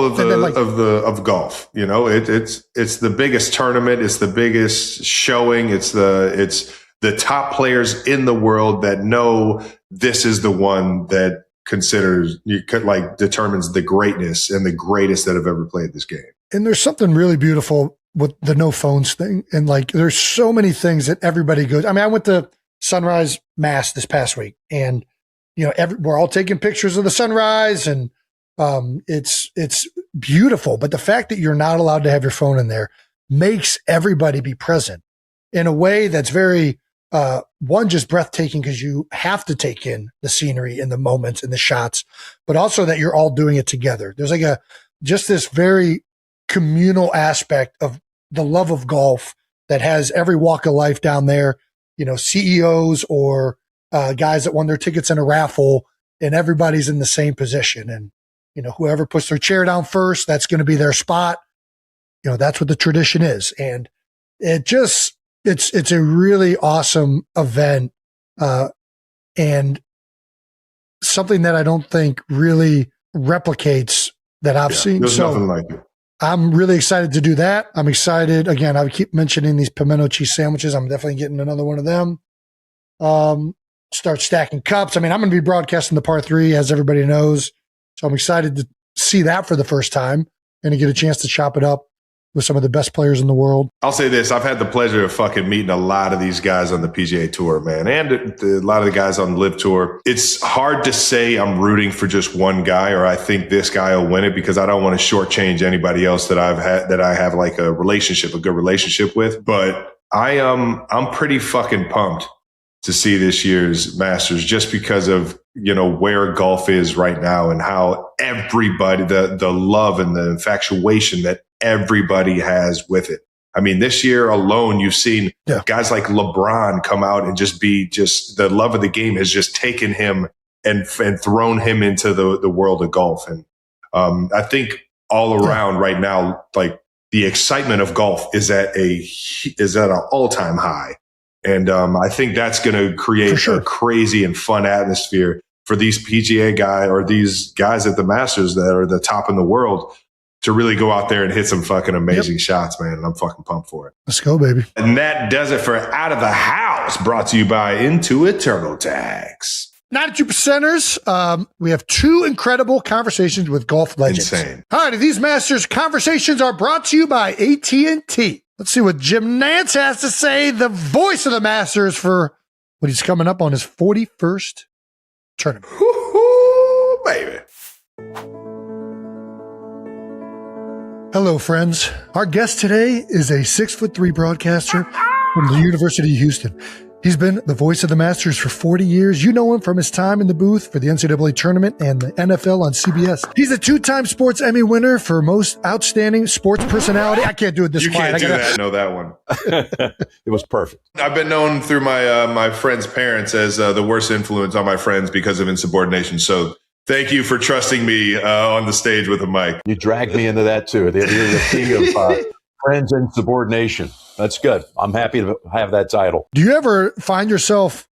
of golf. You know, it's the biggest tournament. It's the biggest showing. It's the top players in the world that know this is the one that determines the greatness and the greatest that have ever played this game. And there's something really beautiful with the no phones thing. And like, there's so many things that everybody goes. I mean, I went to Sunrise Mass this past week, and you know, we're all taking pictures of the sunrise, and it's beautiful. But the fact that you're not allowed to have your phone in there makes everybody be present in a way that's very, one, just breathtaking, because you have to take in the scenery and the moments and the shots, but also that you're all doing it together. There's like just this very communal aspect of the love of golf that has every walk of life down there, you know, CEOs or guys that won their tickets in a raffle, and everybody's in the same position. And, you know, whoever puts their chair down first, that's going to be their spot. You know, that's what the tradition is. And it's a really awesome event, and something that I don't think really replicates that I've seen. There's nothing like it. I'm really excited to do that. I'm excited. Again, I keep mentioning these pimento cheese sandwiches. I'm definitely getting another one of them. Start stacking cups. I mean, I'm going to be broadcasting the par 3, as everybody knows. So I'm excited to see that for the first time and to get a chance to chop it up with some of the best players in the world. I'll say this. I've had the pleasure of fucking meeting a lot of these guys on the PGA Tour, man, and a lot of the guys on the LIV Tour. It's hard to say I'm rooting for just one guy, or I think this guy will win it, because I don't want to shortchange anybody else that I have like a good relationship with. But I'm pretty fucking pumped to see this year's Masters, just because of, you know, where golf is right now and how everybody, the love and the infatuation that everybody has with it. I mean, this year alone, you've seen guys like LeBron come out and just the love of the game has just taken him and thrown him into the world of golf. And I think all around right now, like, the excitement of golf is at an all-time high. And I think that's going to create a crazy and fun atmosphere for these PGA guys, or these guys at the Masters that are the top in the world, to really go out there and hit some fucking amazing shots, man. And I'm fucking pumped for it. Let's go, baby. And that does it for Out of the House, brought to you by Intuit TurboTax. 92%ers. We have 2 incredible conversations with golf legends. Insane. All right, these Masters conversations are brought to you by AT&T. Let's see what Jim Nantz has to say, the voice of the Masters, for what he's coming up on his 41st tournament. Woo-hoo, baby. Hello, friends. Our guest today is a 6'3" broadcaster from the University of Houston. He's been the voice of the Masters for 40 years. You know him from his time in the booth for the NCAA tournament and the NFL on CBS. He's a 2-time Sports Emmy winner for most outstanding sports personality. I can't do it this You quiet. can't do that. I know that one. It was perfect. I've been known through my friends' parents as the worst influence on my friends because of insubordination. So thank you for trusting me on the stage with a mic. You dragged me into that too. The king of friends and subordination. That's good. I'm happy to have that title. Do you ever find yourself,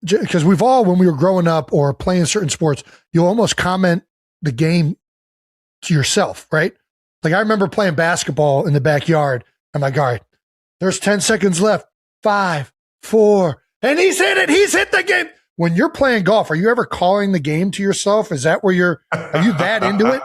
because we've all, when we were growing up or playing certain sports, you'll almost comment the game to yourself, right? Like, I remember playing basketball in the backyard. I'm like, all right, there's 10 seconds left. 5, 4, and he's hit it. He's hit the game. When you're playing golf, are you ever calling the game to yourself? Is that where are you that into it?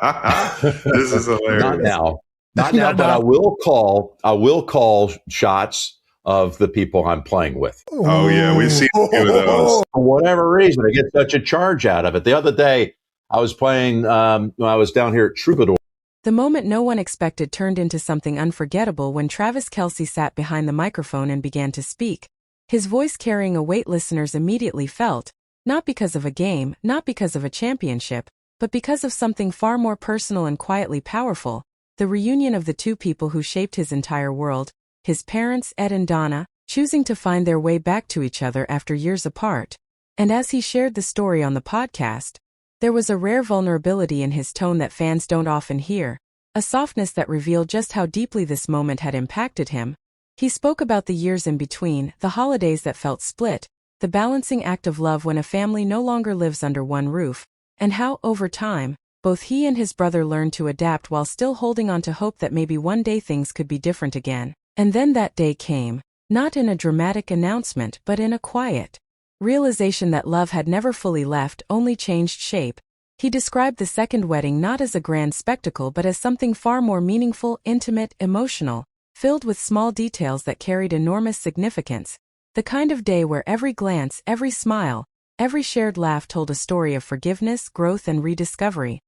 This is hilarious. Not now. Not now, but I will call shots of the people I'm playing with. Oh yeah, we've seen a few of those. For whatever reason, I get such a charge out of it. The other day, I was playing when I was down here at Troubadour. The moment no one expected turned into something unforgettable when Travis Kelce sat behind the microphone and began to speak, his voice carrying a weight listeners immediately felt, not because of a game, not because of a championship, but because of something far more personal and quietly powerful. The reunion of the 2 people who shaped his entire world, his parents, Ed and Donna, choosing to find their way back to each other after years apart. And as he shared the story on the podcast, there was a rare vulnerability in his tone that fans don't often hear, a softness that revealed just how deeply this moment had impacted him. He spoke about the years in between, the holidays that felt split, the balancing act of love when a family no longer lives under one roof, and how, over time, Both he and his brother learned to adapt while still holding on to hope that maybe one day things could be different again. And then that day came, not in a dramatic announcement but in a quiet realization that love had never fully left, only changed shape. He described the second wedding not as a grand spectacle but as something far more meaningful, intimate, emotional, filled with small details that carried enormous significance. The kind of day where every glance, every smile, every shared laugh told a story of forgiveness, growth, and rediscovery.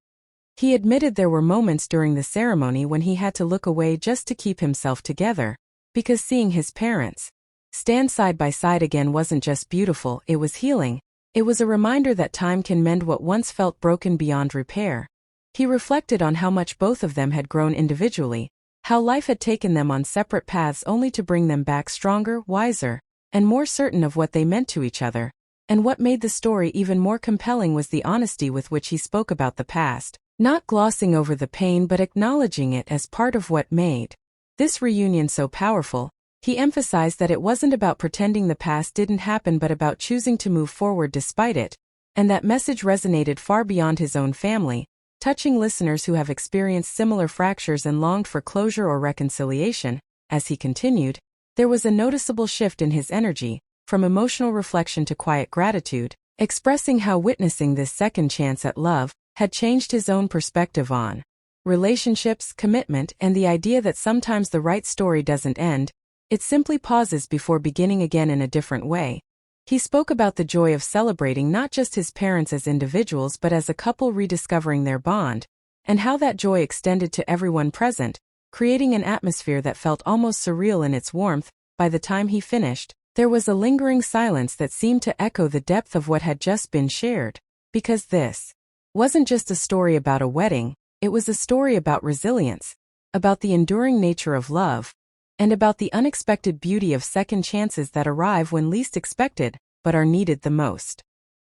He admitted there were moments during the ceremony when he had to look away just to keep himself together, because seeing his parents stand side by side again wasn't just beautiful, it was healing. It was a reminder that time can mend what once felt broken beyond repair. He reflected on how much both of them had grown individually, how life had taken them on separate paths only to bring them back stronger, wiser, and more certain of what they meant to each other. And what made the story even more compelling was the honesty with which he spoke about the past, not glossing over the pain but acknowledging it as part of what made this reunion so powerful. He emphasized that it wasn't about pretending the past didn't happen but about choosing to move forward despite it, and that message resonated far beyond his own family, touching listeners who have experienced similar fractures and longed for closure or reconciliation. As he continued, there was a noticeable shift in his energy, from emotional reflection to quiet gratitude, expressing how witnessing this second chance at love had changed his own perspective on relationships, commitment, and the idea that sometimes the right story doesn't end, it simply pauses before beginning again in a different way. He spoke about the joy of celebrating not just his parents as individuals but as a couple rediscovering their bond, and how that joy extended to everyone present, creating an atmosphere that felt almost surreal in its warmth. By the time he finished, there was a lingering silence that seemed to echo the depth of what had just been shared. Because this wasn't just a story about a wedding, it was a story about resilience, about the enduring nature of love, and about the unexpected beauty of second chances that arrive when least expected, but are needed the most.